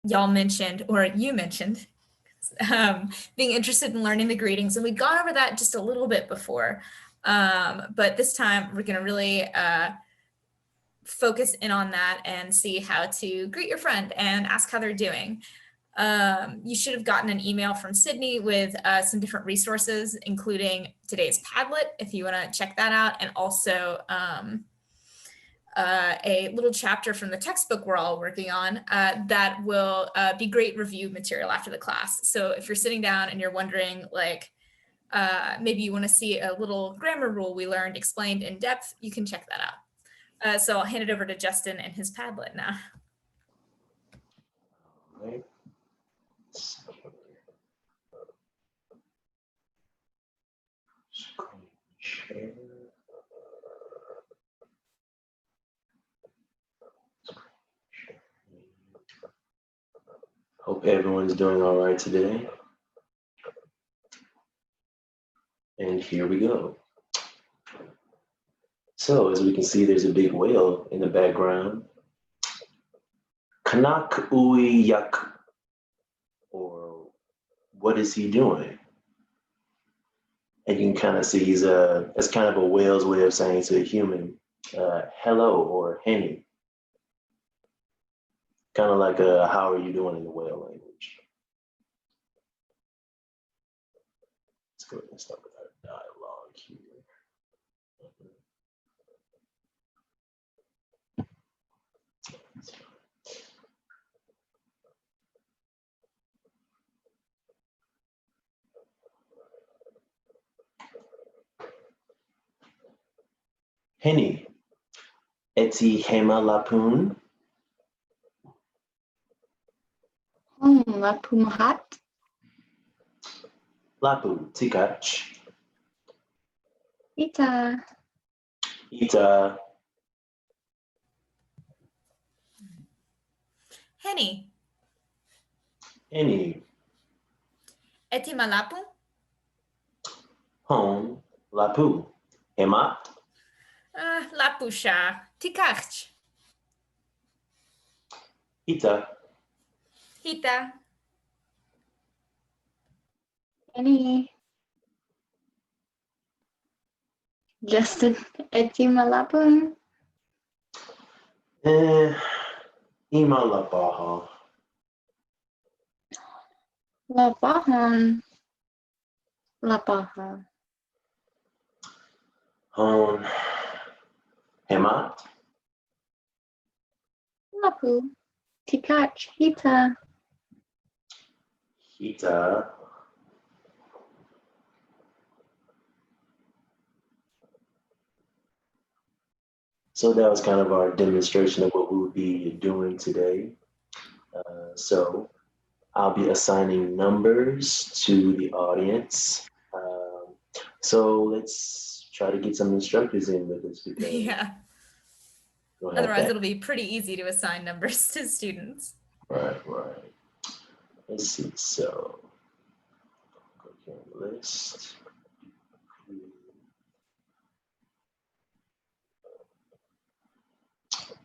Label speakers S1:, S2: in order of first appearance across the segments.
S1: y'all mentioned, or you mentioned, being interested in learning the greetings, and we'd gone over that just a little bit before. But this time we're gonna really focus in on that and see how to greet your friend and ask how they're doing. You should have gotten an email from Sydney with some different resources, including today's Padlet, if you want to check that out, and also a little chapter from the textbook we're all working on that will be great review material after the class. So if you're sitting down and you're wondering, like, maybe you want to see a little grammar rule we learned explained in depth, you can check that out. So I'll hand it over to Justin and his Padlet now.
S2: All right. Screen share. Hope everyone's doing all right today. And here we go. So as we can see, there's a big whale in the background. Kanak ui yak, or what is he doing? And you can kind of see that's kind of a whale's way of saying to a human, hello or henny. Kind of like how are you doing in the whale language. Let's go ahead and start with our dialogue here. Henny, eti hema lapun.
S3: Lapu mahat.
S2: Lapu tikach.
S3: Ita.
S2: Ita.
S1: Henny.
S2: Henny.
S1: Eti malapu.
S2: Home. Lapu. Hema.
S1: Lapusha. Tikach.
S2: Ita.
S1: Hita.
S3: Any. Justin, eti malapun.
S2: Ima lapaha.
S3: Lapahan. Lapaha.
S2: Hemat.
S3: Lapu. Tikach. Hita.
S2: Hita. So that was kind of our demonstration of what we will be doing today. So I'll be assigning numbers to the audience. So let's try to get some instructors in with us. Because
S1: yeah. Otherwise, it'll be pretty easy to assign numbers to students.
S2: Right. Let's see. So, go here on the list.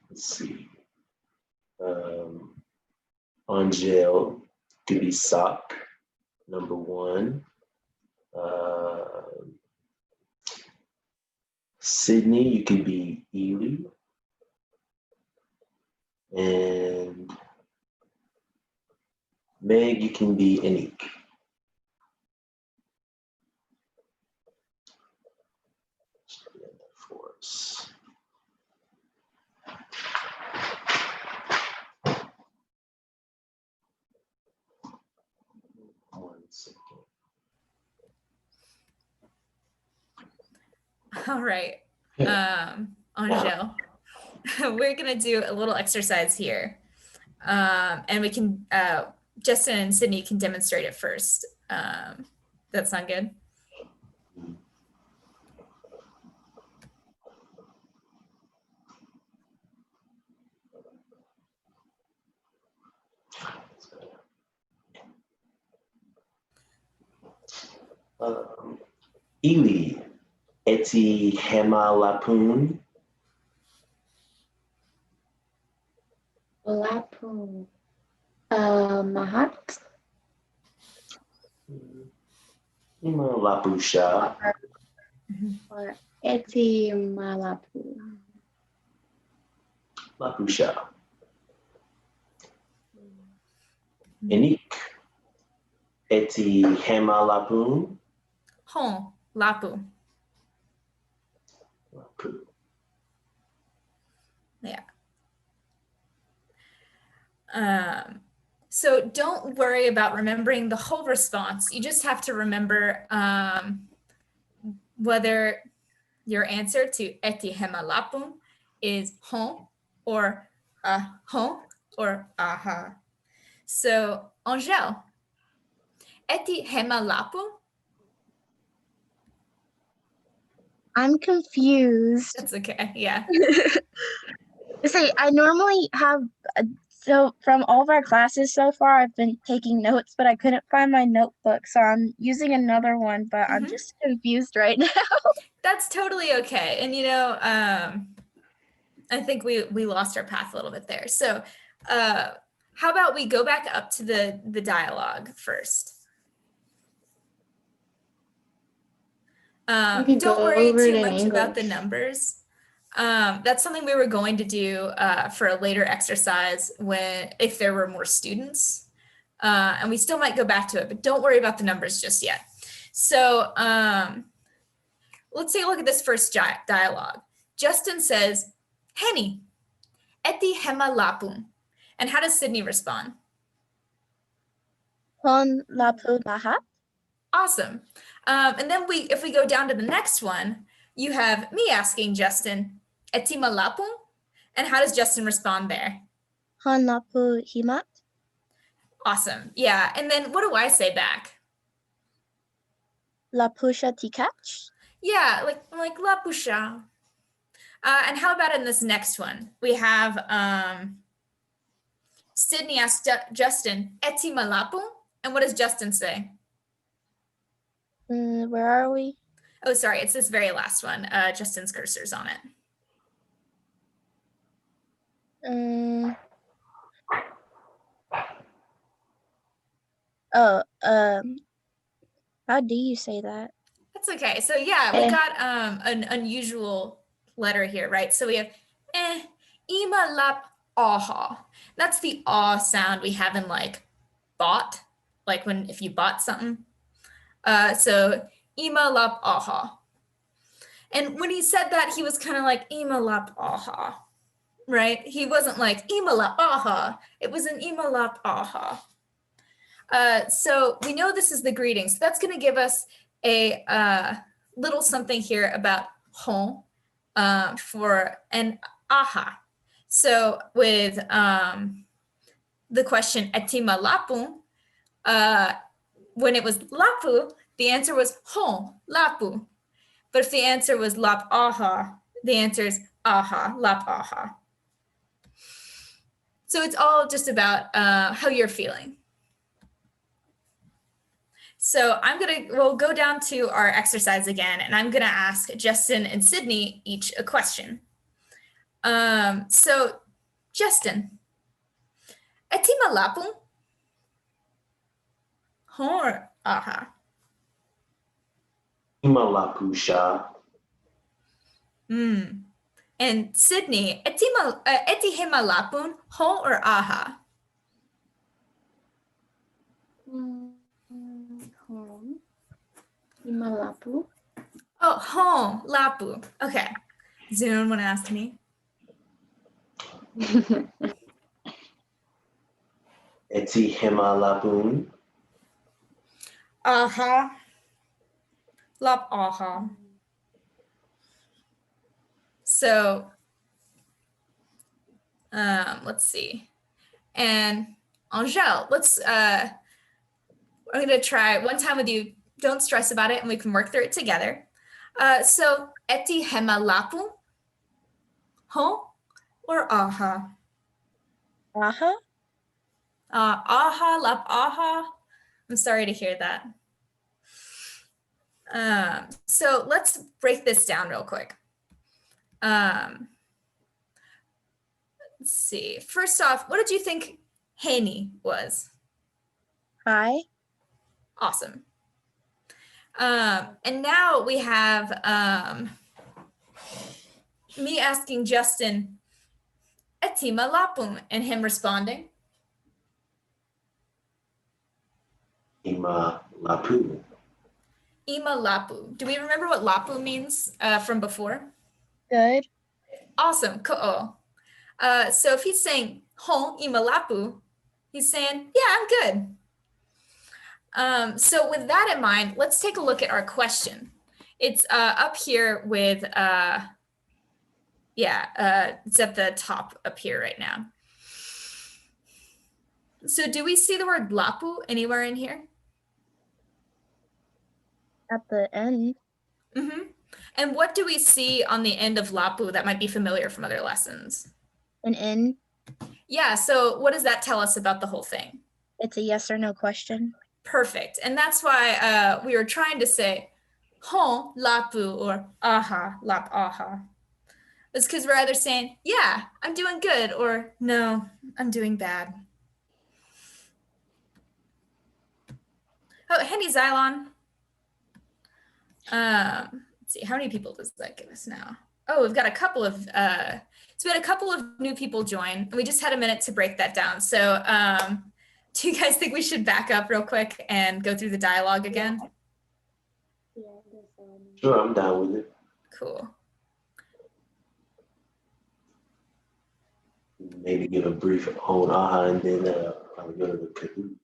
S2: Let's see. Angel could be sock, number 1. Sydney, you could be Ely. And Meg, you can be Anik. For us.
S1: All right, Angel, we're gonna do a little exercise here, and we can, Justin and Sydney can demonstrate it first. That sound good?
S2: Ely, eti hema lapun.
S3: Lapu. mahat.
S2: Ima lapusha.
S3: Or eti malapu.
S2: Lapusha. Enik. Eti hema lapun.
S1: Hon, lapu.
S2: Lapu.
S1: Yeah. So don't worry about remembering the whole response. You just have to remember whether your answer to eti hema lapun is hon or hon or aha. So Angèle, eti hema lapun?
S4: I'm confused.
S1: That's okay. Yeah.
S4: Say, I normally have, so from all of our classes so far, I've been taking notes, but I couldn't find my notebook. So I'm using another one, but I'm just confused right now.
S1: That's totally okay. And, you know, I think we lost our path a little bit there. So how about we go back up to the dialogue first? Don't worry too much about the numbers. That's something we were going to do for a later exercise if there were more students. And we still might go back to it, but don't worry about the numbers just yet. So let's take a look at this first dialogue. Justin says, Henny, eti hema lapun. And how does Sydney respond?
S4: Hon lapu mahat.
S1: Awesome. And then if we go down to the next one, you have me asking Justin, eti malapun? And how does Justin respond there?
S4: Hon lapu himat.
S1: Awesome. Yeah. And then what do I say back?
S4: Lapusha tikach.
S1: Yeah, like lapusha. And how about in this next one? We have Sydney asked Justin, eti malapun? And what does Justin say?
S4: Where are we?
S1: Oh, sorry, it's this very last one. Justin's cursor's on it.
S4: How do you say that?
S1: That's okay. So yeah, we got an unusual letter here, right? So we have ima lap aha. That's the ah sound we have in like bought, like if you bought something. So ima lap aha. And when he said that, he was kind of like ima lap aha, right? He wasn't like ima lap aha. It was an ima lap aha. So we know this is the greeting. So that's going to give us a little something here about hon for an aha. So with the question etima lapu, when it was lapu, the answer was hon lapu. But if the answer was lap aha, the answer is aha, lap aha. So it's all just about how you're feeling. So we'll go down to our exercise again, and I'm gonna ask Justin and Sydney each a question. So Justin, etima lapun? Hor aha.
S2: Ima lapusha.
S1: And Sydney, eti hema lapun, hon or aha?
S3: Hon. Imalapu.
S1: Oh, hon, lapu. Okay. Does anyone want to ask me?
S2: Eti hema lapun.
S1: Aha. Lap aha. So, let's see. And Angèle, I'm gonna try one time with you. Don't stress about it, and we can work through it together. So, eti hema lapu, hon or aha?
S4: Aha.
S1: Aha, lap aha. I'm sorry to hear that. So let's break this down real quick. Let's see. First off, what did you think Haney was?
S4: Hi.
S1: Awesome. And now we have me asking Justin, Etima lapum, and him responding,
S2: Ima lapu.
S1: Ima lapu. Do we remember what lapu means from before?
S4: Good.
S1: Awesome. Ko'o. So if he's saying hon ima lapu, he's saying, yeah, I'm good. So with that in mind, let's take a look at our question. It's up here with, it's at the top up here right now. So do we see the word lapu anywhere in here?
S4: At the end.
S1: Mm-hmm. And what do we see on the end of lapu that might be familiar from other lessons?
S4: An in.
S1: Yeah, so what does that tell us about the whole thing?
S4: It's a yes or no question.
S1: Perfect. And that's why we were trying to say hon lapu or aha lap aha. It's because we're either saying, yeah, I'm doing good, or no, I'm doing bad. Oh, Henny Xylon. Let's see, how many people does that give us now? Oh, we've got a couple of, so we had a couple of new people join, and we just had a minute to break that down. So do you guys think we should back up real quick and go through the dialogue again?
S2: Sure, I'm down with it.
S1: Cool.
S2: Maybe give a brief on aha and then I'll go to the Kahoot.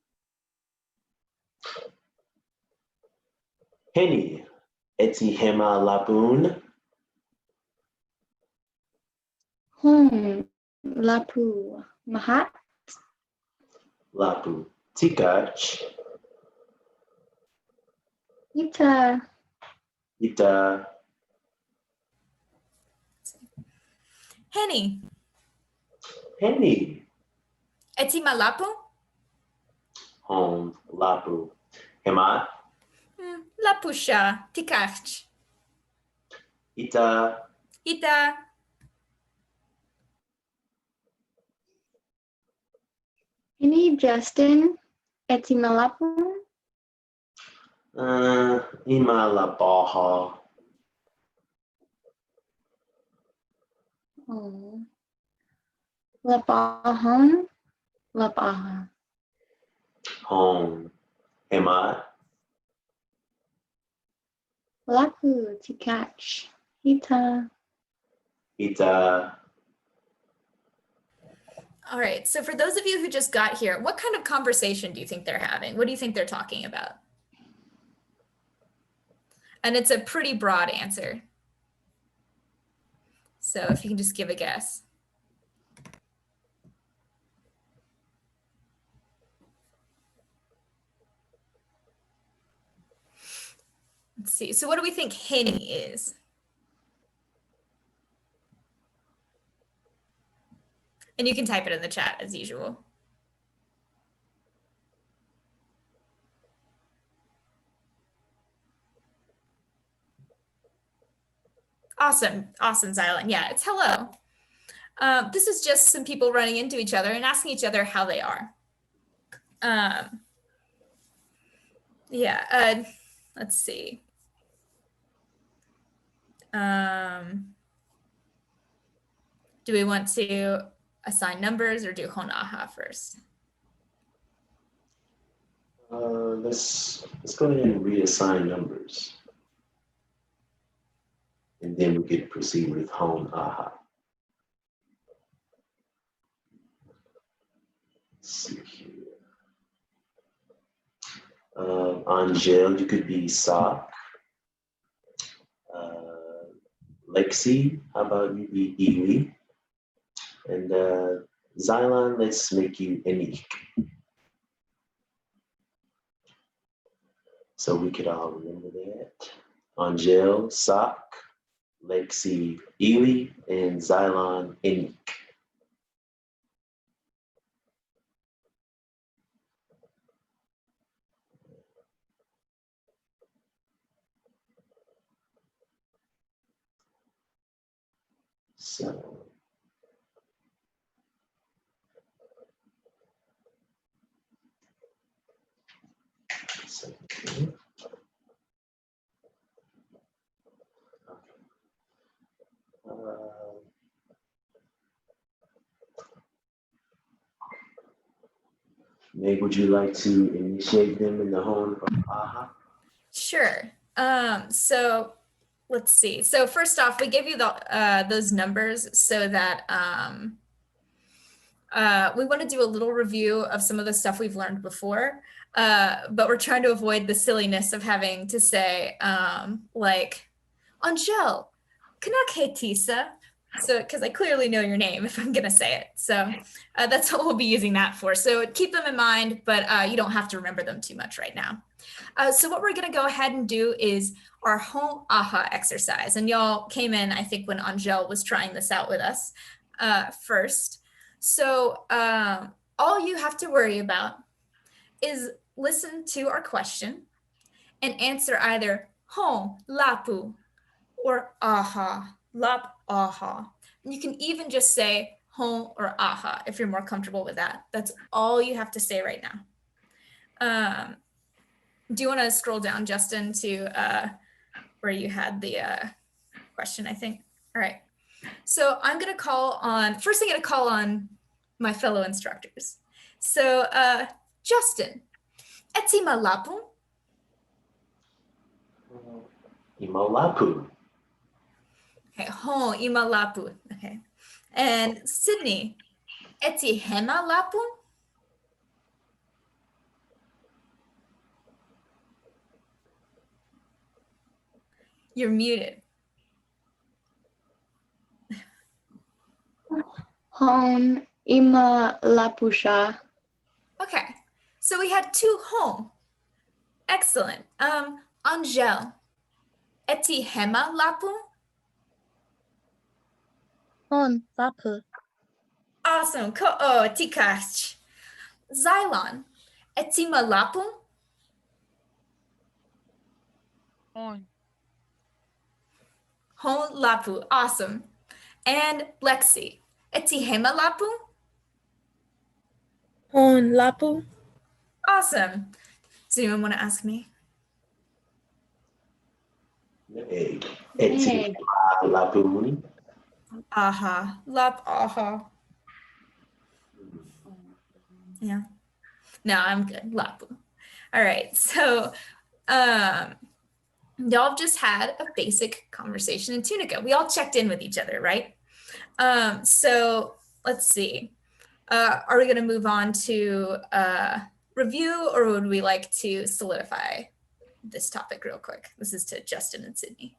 S2: Henny, eti hema lapun.
S3: Lapu. Mahat.
S2: Lapu. Tikach.
S3: Ita.
S2: Ita.
S1: Henny,
S2: Henny.
S1: eti malapu?
S2: Home. Lapu. Hema.
S1: Lapusha, tikach.
S2: Ita.
S1: Ita.
S3: Ini Justin. Etimalapu.
S2: Ima labaha.
S3: Oh. Lapahan. Lapaha.
S2: Home. Hema.
S3: Lapu. To catch. Ita.
S2: Ita.
S1: All right, so for those of you who just got here, what kind of conversation do you think they're having? What do you think they're talking about? And it's a pretty broad answer. So if you can just give a guess. Let's see, so what do we think Henny is? And you can type it in the chat as usual. Awesome, awesome, Xylan. Yeah, it's hello. This is just some people running into each other and asking each other how they are. Let's see. Do we want to assign numbers or do honaha first?
S2: Let's go ahead and reassign numbers. And then we could proceed with home aha. Let's see here. Angel, you could be Sock. Lexi, how about you be Ely? And Xylon, let's make you Enik. So we could all remember that. Angel, Sock, Lexi, Ely, and Xylon, Enik. So second. Meg, would you like to initiate them in the home of AHA?
S1: Sure. So let's see. So first off, we give you those numbers so that we want to do a little review of some of the stuff we've learned before, but we're trying to avoid the silliness of having to say like, Angel, Kanakhetisa. So, because I clearly know your name if I'm going to say it. So that's what we'll be using that for. So keep them in mind, but you don't have to remember them too much right now. So what we're going to go ahead and do is our home AHA exercise. And y'all came in, I think, when Angel was trying this out with us first. So all you have to worry about is listen to our question and answer either home, lapu, or aha, lap, aha. And you can even just say home or aha if you're more comfortable with that. That's all you have to say right now. Do you want to scroll down, Justin, to where you had the question, I think? All right. So I'm going to call on, first I'm going to call on my fellow instructors. So Justin, etima lapu?
S2: Imalapu.
S1: Okay, ho, ima lapu. Okay. And Sydney, eti hema lapu? You're muted.
S3: Hon ima lapusha.
S1: Okay, so we had two home. Excellent. Angel, eti hema lapu?
S4: On lapu.
S1: Awesome. Ko'o tikach. Xylon, etima lapu?
S5: On.
S1: Hon lapu. Awesome. And Lexi, eti hema lapu?
S5: On lapu.
S1: Awesome. Does anyone want to ask me?
S2: Meg,
S3: Meg.
S2: eti lapu.
S1: Aha. Lap aha. Yeah. No, I'm good. Lapu. All right. So y'all just had a basic conversation in Tunica. We all checked in with each other, right? So let's see. Are we going to move on to review, or would we like to solidify this topic real quick? This is to Justin and Sydney.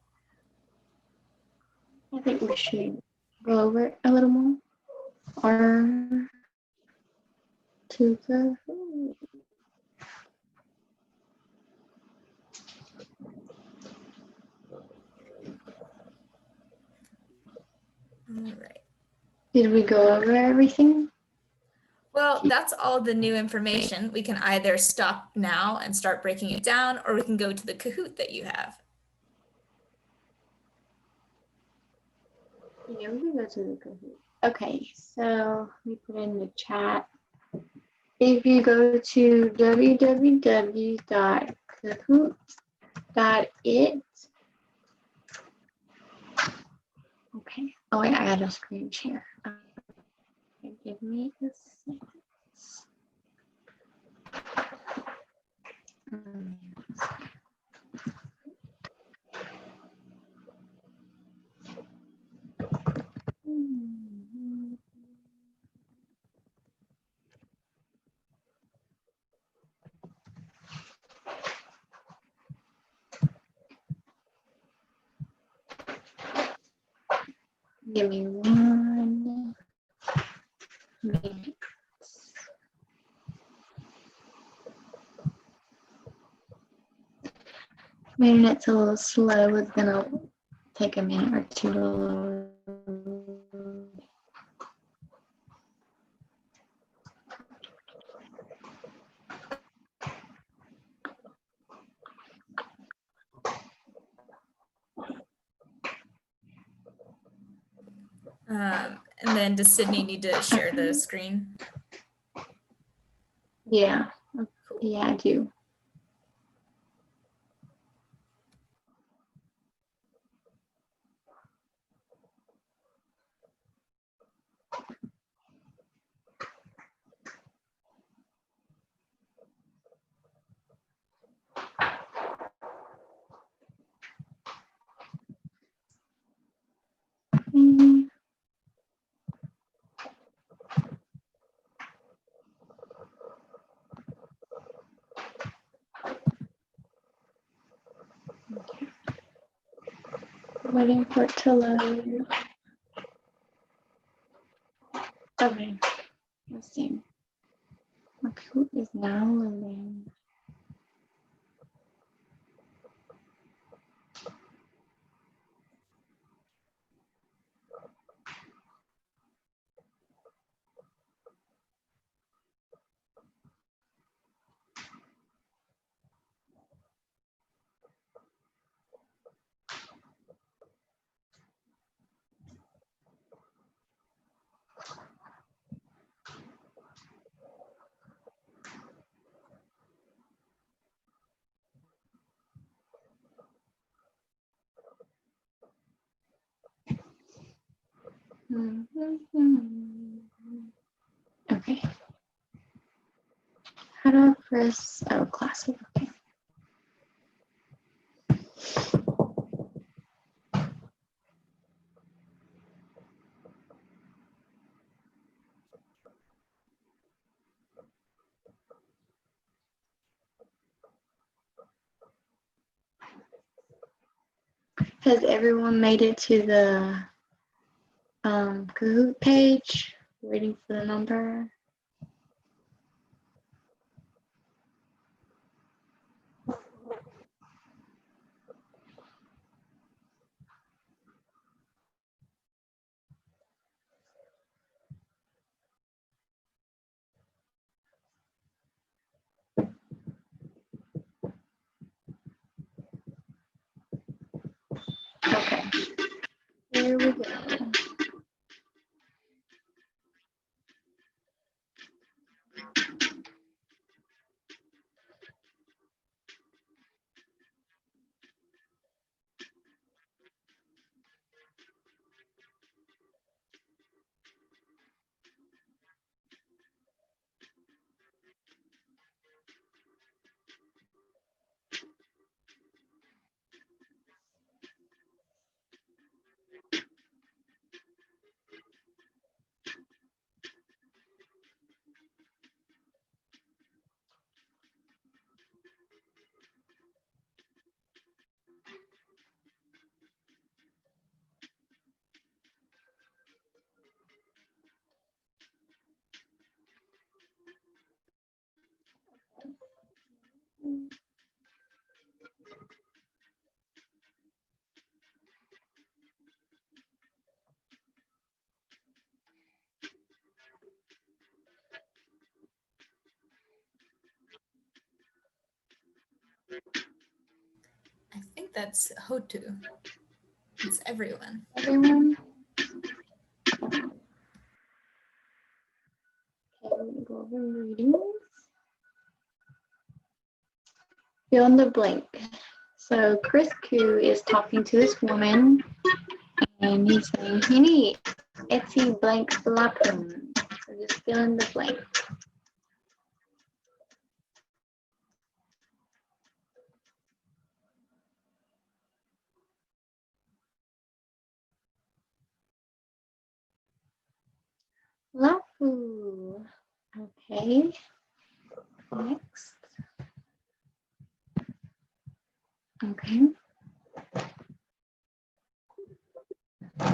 S3: I think we should go over it a little more. Or to the
S1: All right.
S3: Did we go over everything?
S1: Well, that's all the new information. We can either stop now and start breaking it down, or we can go to the Kahoot that you have.
S3: Yeah, we can go to the Kahoot. Okay, so let me put in the chat. If you go to www.kahoot.it. Okay. Oh wait, I got a screen share. Okay, give me a second. Give me 1 minute. My internet's a little slow. It's gonna take a minute or two to load.
S1: And then does Sydney need to share the screen?
S3: Yeah, yeah, I do. Waiting for it to load. Okay, let's see. My Kahoot is now loading. Okay. How do I press? Oh, classic. Okay. Has everyone made it to the Kahoot page? Waiting for the number. Okay. Here we go.
S1: I think that's Hotu. It's everyone.
S3: Everyone? Okay, let me go over readings. Fill in the blank. So Chris Koo is talking to this woman and he's saying, Hini, etsy blank lapun. So just fill in the blank. Lapu. Okay. Next. Okay.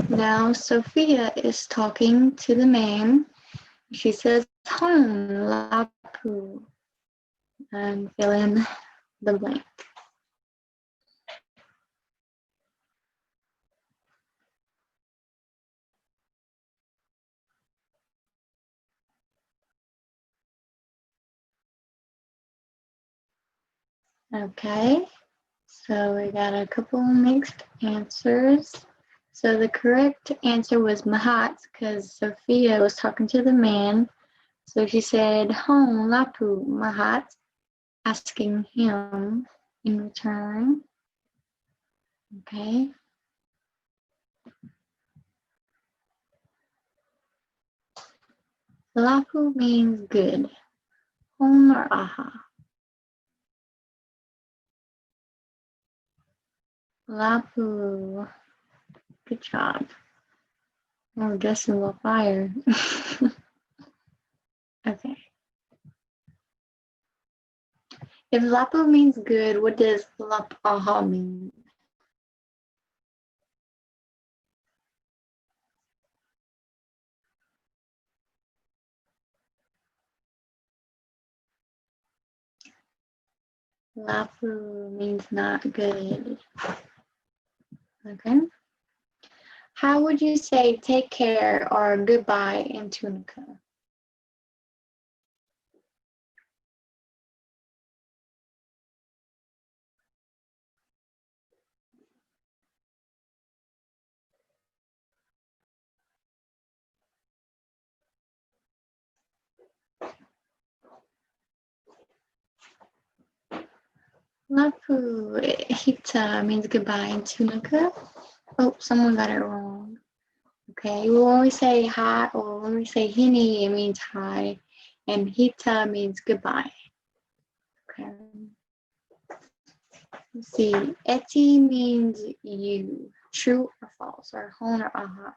S3: Now Sophia is talking to the man. She says, home, lapu. And fill in the blank. Okay. So we got a couple mixed answers. So the correct answer was Mahat because Sophia was talking to the man. So she said, home, lapu, Mahat, asking him in return. Okay. Lapu means good. Home or aha. Lapu. Good job. Oh, Justin will fire. Okay. If lapu means good, what does lap aha mean? Lapu means not good. Okay. How would you say take care or goodbye in Tunica? Lapu hita means goodbye in Tunica. Oh, someone got it wrong. Okay, well, when we say hi or when we say hini, it means hi, and hita means goodbye. Okay. Let's see, eti means you, true or false, or hon or aha.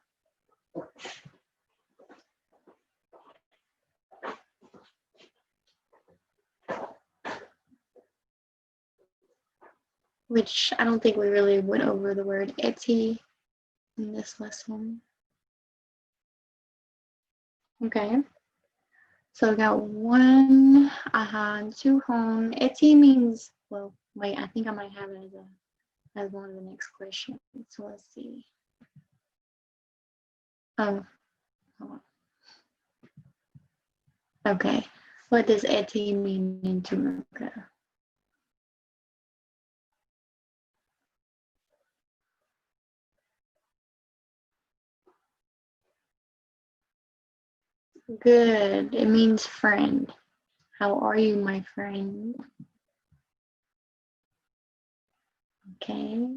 S3: Which I don't think we really went over the word eti in this lesson. Okay. So we got one aha and two hon. Eti means, well, wait, I think I might have it as one of the next questions. So let's see. Oh, hold on. Okay. What does eti mean in Tunica? Good. It means friend. How are you, my friend? Okay.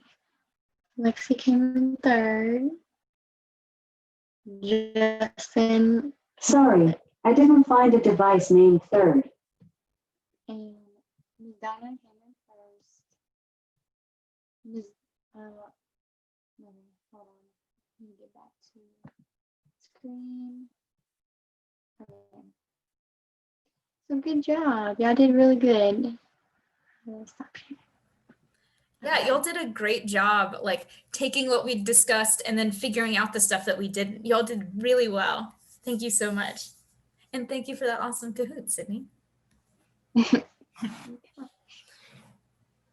S3: Lexi came in third. Justin.
S6: Sorry, I didn't find a device named third.
S3: And Ms. Donna came in first. Ms. No, hold on. Let me get back to screen. Okay. So good job. Y'all did really good. Stop sharing.
S1: Yeah, y'all did a great job, like taking what we discussed and then figuring out the stuff that we didn't. Y'all did really well. Thank you so much. And thank you for that awesome Kahoot, Sydney.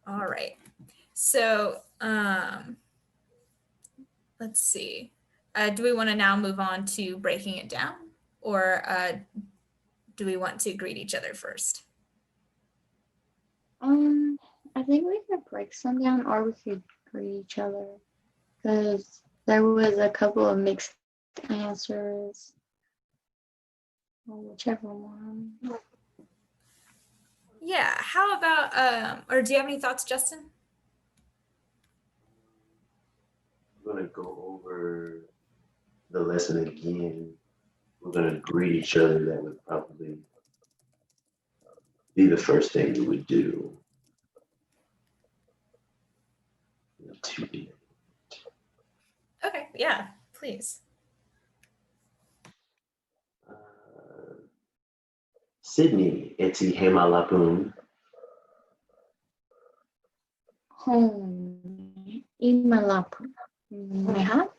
S1: All right. So let's see. Do we want to now move on to breaking it down, or do we want to greet each other first?
S3: I think we could break some down or we could greet each other because there was a couple of mixed answers. Whichever one.
S1: Yeah, how about, or do you have any thoughts, Justin?
S2: I'm gonna go over the lesson again. We're gonna greet each other. That would probably be the first thing you would do.
S1: Okay, yeah, please.
S2: Sydney, eti hemalapun.
S3: Home. Imalapu. Mehat.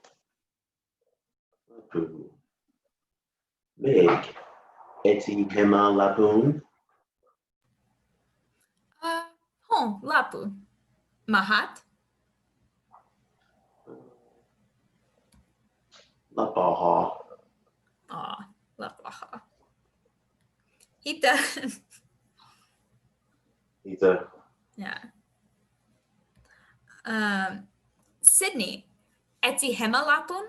S2: Meg, eti hemalapun.
S1: Hon, lapu. Mahat.
S2: Lapaha.
S1: Aw, lapaha. Hita.
S2: Ita.
S1: Yeah. Sydney, eti hemalapun.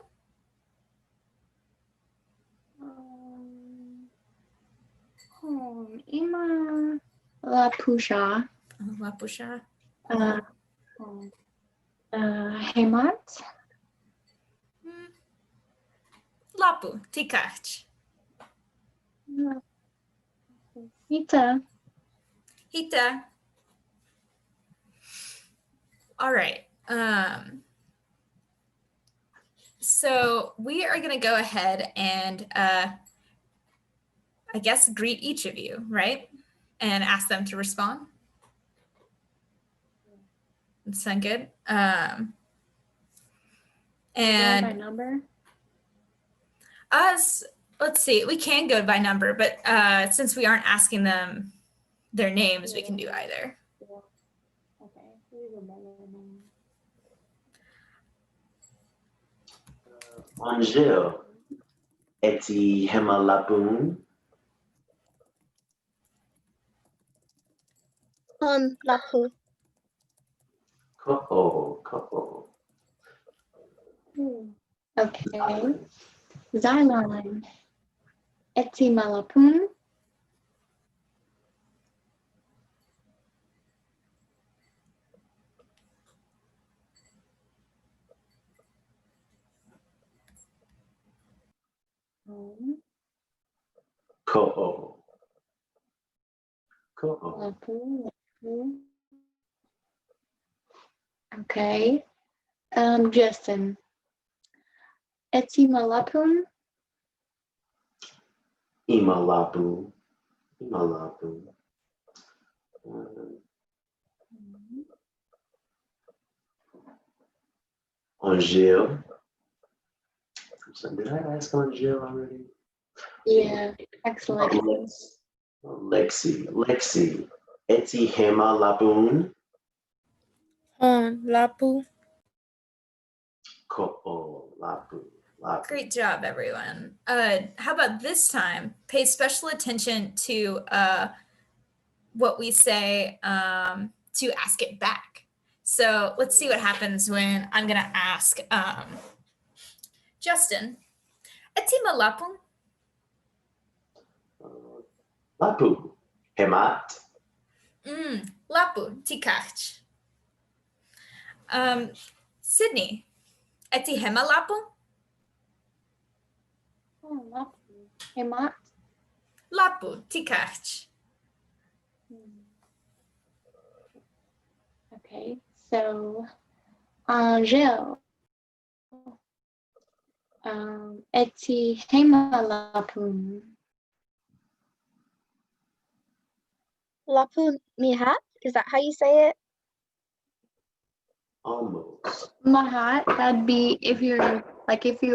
S3: Home. Ima Lapusha.
S1: Lapusha.
S3: Hemat.
S1: Lapu, tikach.
S3: Ita.
S1: Hita. All right. So we are going to go ahead and I guess greet each of you, right? And ask them to respond. That sound good?
S3: And by number?
S1: Us, let's see, we can go by number, but since we aren't asking them their names, we can do either.
S2: Angel, eti hemalapun.
S4: Lapu.
S2: Ko'o.
S3: Okay. Xylon. Eti malapun.
S2: Ko'o.
S3: Lapu. Okay. Justin. Eti malapun.
S2: Imalapu. Angel. Did I ask Angel already?
S3: Yeah. Excellent.
S2: Lexi. Eti hemalapun.
S5: Lapu.
S2: Ko'o. Lapu.
S1: Great job, everyone. How about this time? Pay special attention to what we say to ask it back. So let's see what happens when I'm gonna ask Justin. Eti malapun?
S2: Lapu. Hemat.
S1: Lapu, tikach. Sydney. Eti hemalapu?
S3: Lapu. Hemat.
S1: Lapu, tikach.
S3: Okay. So, Angel. Eti hemalapun.
S4: Lapu mihat? Is that how you say it?
S2: Almost.
S3: Mahat, that'd be if you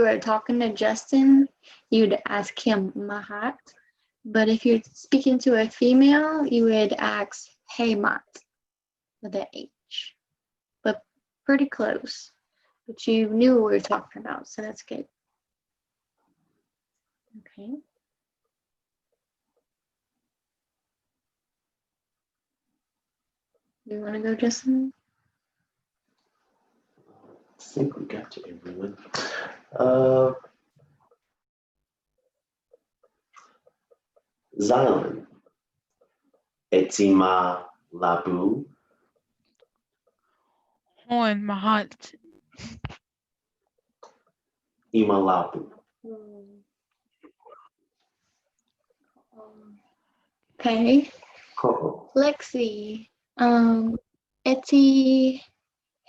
S3: were talking to Justin, you'd ask him Mahat. But if you're speaking to a female, you would ask Haymat with an H. But pretty close. But you knew what we were talking about, so that's good. Okay. You want to go, Justin?
S2: I think we got to everyone. Xylon. Etima labu.
S5: Mahat.
S2: Imalapu.
S3: Okay.
S2: Ko'o.
S3: Lexi. Eti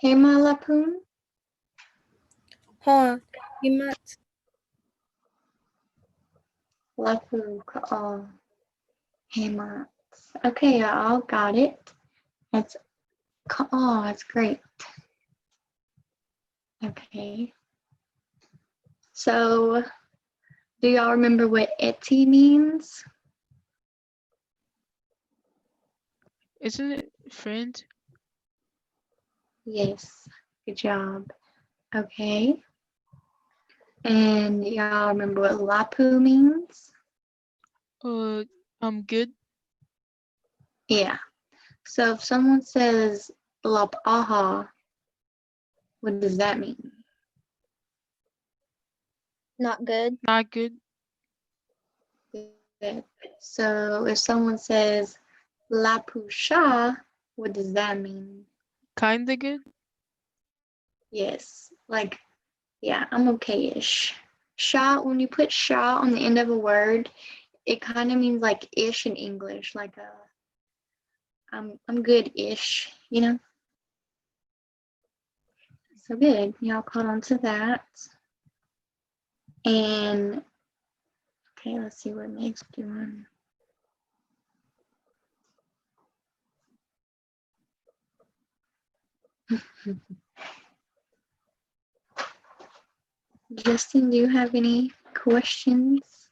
S3: Hemalapun.
S5: Himat.
S3: Lapu Ka'al. Hemat. Okay, y'all got it. That's Ka'al. That's great. Okay. So, do y'all remember what Eti means?
S5: Isn't it friend?
S3: Yes. Good job. Okay. And y'all remember what Lapu means?
S5: Good.
S3: Yeah. So if someone says Lapaha, what does that mean?
S4: Not good.
S5: Not good.
S3: Good. So if someone says Lapusha, what does that mean?
S5: Kinda good.
S3: Yes. Like, yeah, I'm okay-ish. Sha, when you put sha on the end of a word, it kind of means like ish in English, like I'm good-ish, you know? So good. Y'all caught on to that. And okay, let's see what Meg's doing. Justin, do you have any questions?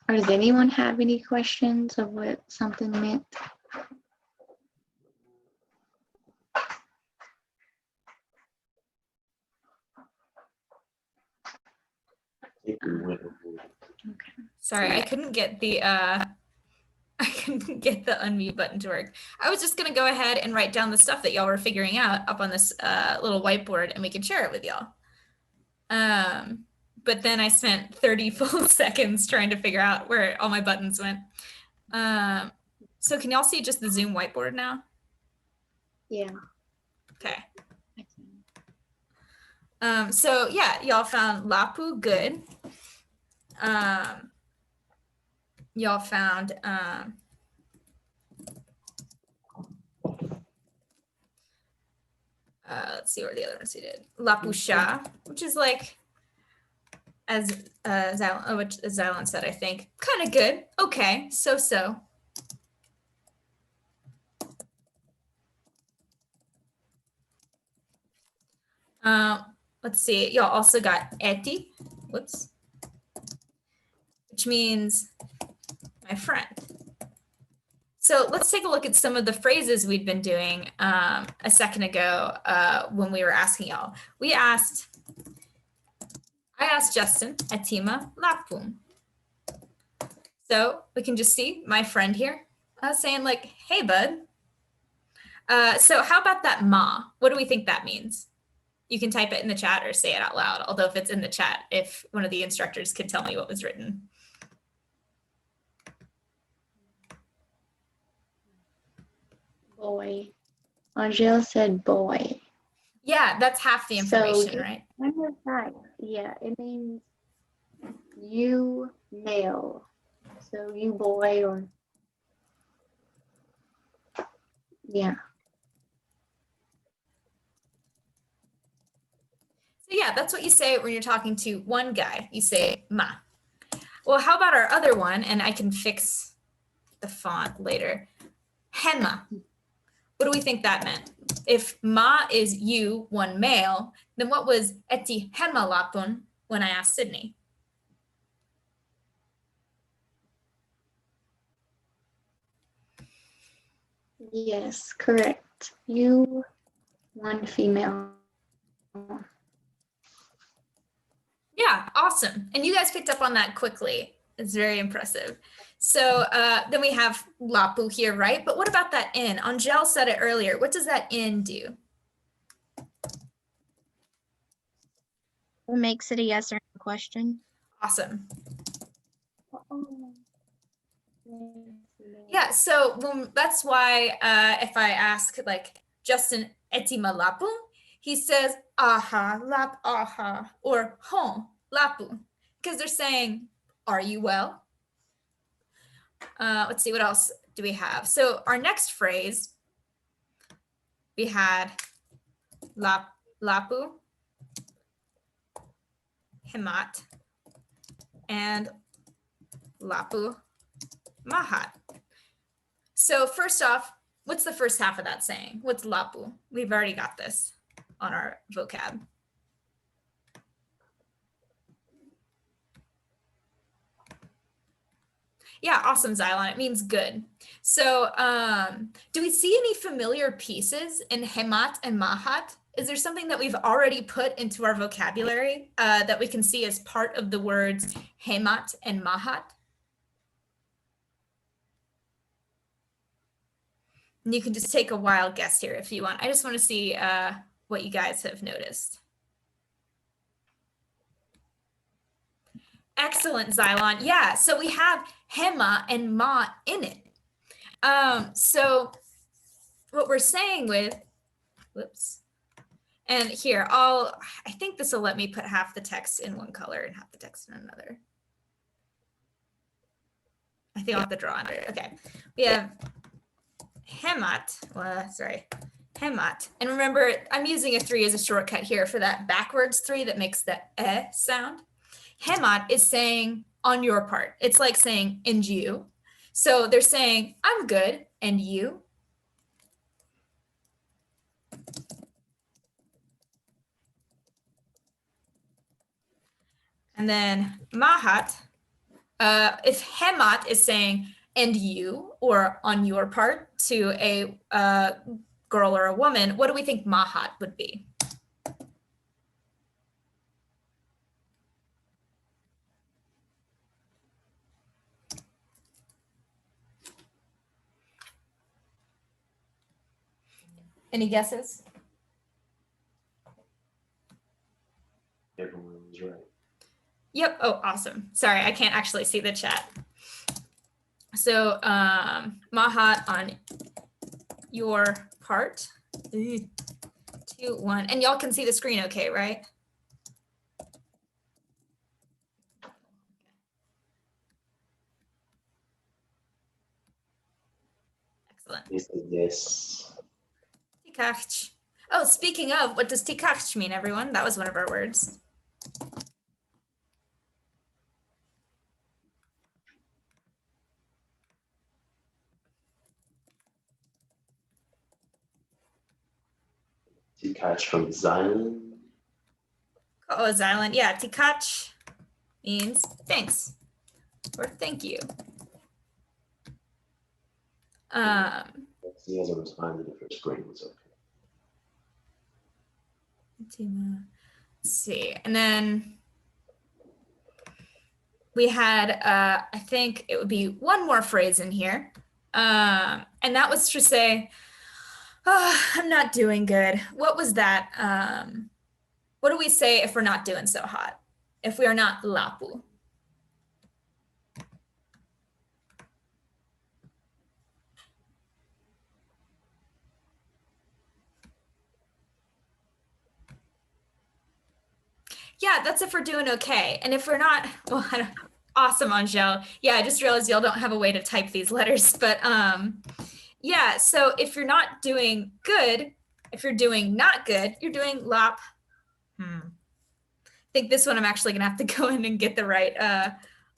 S3: Or does anyone have any questions of what something meant?
S2: if we went over.
S1: Sorry, I couldn't get the unmute button to work. I was just gonna go ahead and write down the stuff that y'all were figuring out up on this little whiteboard, and we can share it with y'all. But then I spent 30 full seconds trying to figure out where all my buttons went. So can y'all see just the Zoom whiteboard now?
S3: Yeah.
S1: Okay. So yeah, y'all found lapu good. Y'all found let's see where the other ones we did. Lapusha, which is like, as Xylon said, I think, kind of good. Okay, so. Let's see, y'all also got eti, whoops, which means my friend. So let's take a look at some of the phrases we'd been doing a second ago when we were asking y'all. I asked Justin, etima lapum. So we can just see my friend here saying like, hey, bud. So how about that ma? What do we think that means? You can type it in the chat or say it out loud, although if it's in the chat, if one of the instructors could tell me what was written.
S3: Boy. Angel said boy.
S1: Yeah, that's half the information,
S3: So,
S1: right?
S3: Remember that? Yeah, it means you male. So you boy or yeah.
S1: So yeah, that's what you say when you're talking to one guy. You say ma. Well, how about our other one? And I can fix the font later. Henma. What do we think that meant? If ma is you, one male, then what was eti henma lapun when I asked Sydney?
S3: Yes, correct. You, one female.
S1: Yeah, awesome. And you guys picked up on that quickly. It's very impressive. So then we have lapu here, right? But what about that in? Angel said it earlier. What does that in do?
S4: It makes it a yes or no question.
S1: Awesome. Yeah, so that's why if I ask like Justin etima lapu, he says aha lap aha or hon lapu, because they're saying, are you well? Let's see, what else do we have? So our next phrase, we had lapu, hemat, and lapu mahat. So first off, what's the first half of that saying? What's lapu? We've already got this on our vocab. Yeah, awesome, Xylon. It means good. So do we see any familiar pieces in hemat and mahat? Is there something that we've already put into our vocabulary that we can see as part of the words hemat and mahat? And you can just take a wild guess here if you want. I just want to see what you guys have noticed. Excellent, Xylon. Yeah, so we have hema and ma in it. So what we're saying with, whoops, and here, I think this will let me put half the text in one color and half the text in another. I think I'll have to draw under it. Okay, we have hemat, hemat. And remember, I'm using a 3 as a shortcut here for that backwards 3 that makes the sound. Hemat is saying on your part. It's like saying and you. So they're saying, I'm good, and you? And then mahat, if hemat is saying and you or on your part to a girl or a woman, what do we think mahat would be? Any guesses?
S2: Everyone was right.
S1: Yep. Oh, awesome. Sorry, I can't actually see the chat. So Mahat, on your part. 2, 1. And y'all can see the screen okay, right? Excellent.
S2: Yes.
S1: Tikach. Oh, speaking of, what does tikach mean, everyone? That was one of our words.
S2: To catch from Zion.
S1: Oh, Xylan. Yeah, tikach means thanks or thank you.
S2: He hasn't responded to the first screen was okay.
S1: Let's see. And then we had, I think it would be one more phrase in here. And that was to say, oh, I'm not doing good. What was that? What do we say if we're not doing so hot? If we are not lapu? Yeah, that's if we're doing okay. And if we're not, well, I don't, awesome, Angel. Yeah, I just realized y'all don't have a way to type these letters, but yeah, so if you're not doing good, if you're doing not good, you're doing lap. I think this one I'm actually gonna have to go in and get the right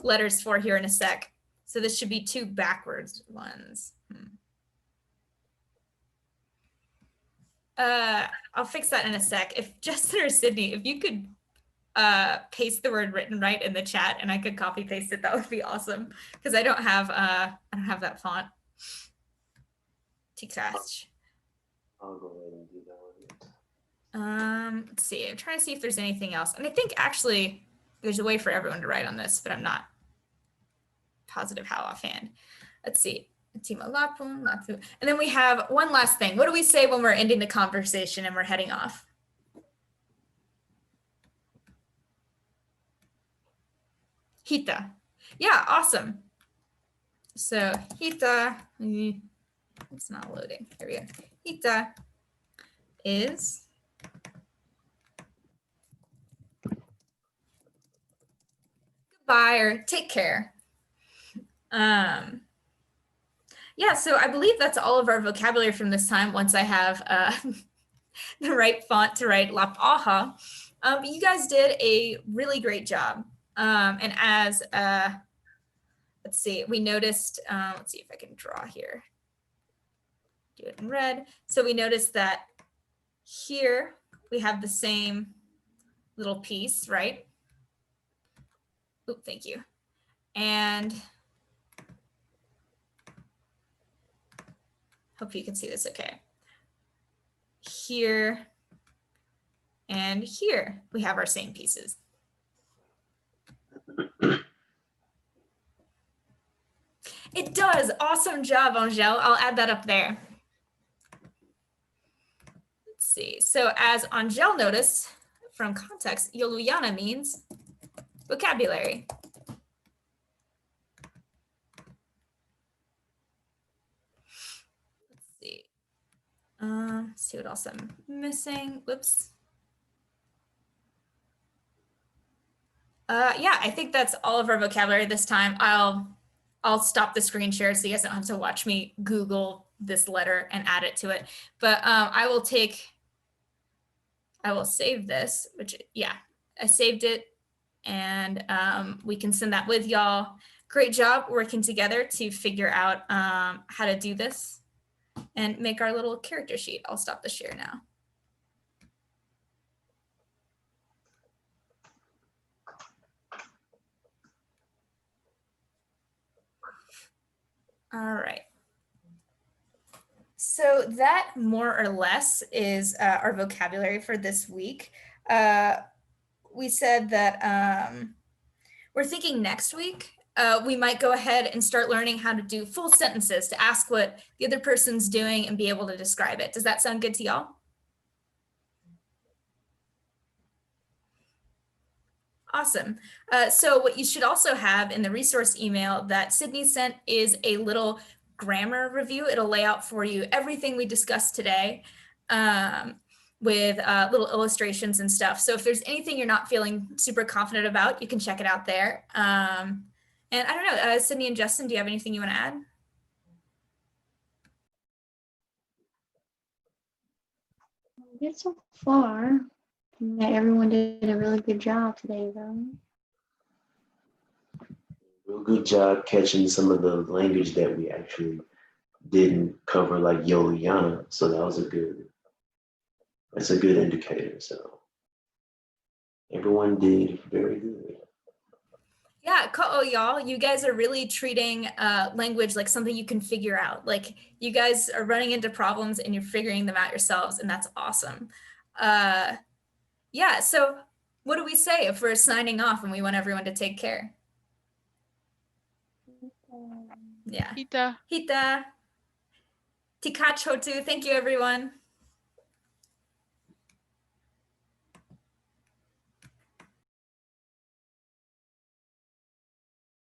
S1: letters for here in a sec. So this should be 2 backwards ones. I'll fix that in a sec. If Justin or Sydney, if you could paste the word written right in the chat and I could copy paste it, that would be awesome. Because I don't have that font. Tikach.
S2: I'll go ahead and do that one.
S1: Let's see. I'm trying to see if there's anything else. And I think actually there's a way for everyone to write on this, but I'm not positive how offhand. Let's see. And then we have one last thing. What do we say when we're ending the conversation and we're heading off? Hita. Yeah, awesome. So hita, it's not loading. Here we go. Hita is goodbye or take care. Yeah, so I believe that's all of our vocabulary from this time once I have the right font to write Lap Aha. But you guys did a really great job. And as, let's see, we noticed, let's see if I can draw here. Do it in red. So we noticed that here we have the same little piece, right? Oh, thank you. And hope you can see this okay. Here and here we have our same pieces. It does. Awesome job, Angel. I'll add that up there. Let's see. So as Angel noticed from context, Yoluyana means vocabulary. Let's see. See what else I'm missing. Whoops. Yeah, I think that's all of our vocabulary this time. I'll stop the screen share so you guys don't have to watch me Google this letter and add it to it. But I will save this, which, yeah, I saved it, and we can send that with y'all. Great job working together to figure out how to do this and make our little character sheet. I'll stop the share now. All right. So that more or less is our vocabulary for this week. We said that we're thinking next week we might go ahead and start learning how to do full sentences to ask what the other person's doing and be able to describe it. Does that sound good to y'all? Awesome. So what you should also have in the resource email that Sydney sent is a little grammar review. It'll lay out for you everything we discussed today with little illustrations and stuff. So if there's anything you're not feeling super confident about, you can check it out there. And I don't know, Sydney and Justin, do you have anything you want to add?
S3: Good so far. Yeah, everyone did a really good job today, though.
S2: Real good job catching some of the language that we actually didn't cover, like Yoliana. So that's a good indicator. So everyone did very good.
S1: Yeah, oh y'all, you guys are really treating language like something you can figure out. Like you guys are running into problems and you're figuring them out yourselves, and that's awesome. Yeah, so what do we say if we're signing off and we want everyone to take care? Yeah.
S5: Hita.
S1: Hita. Tikachotu. Thank you, everyone.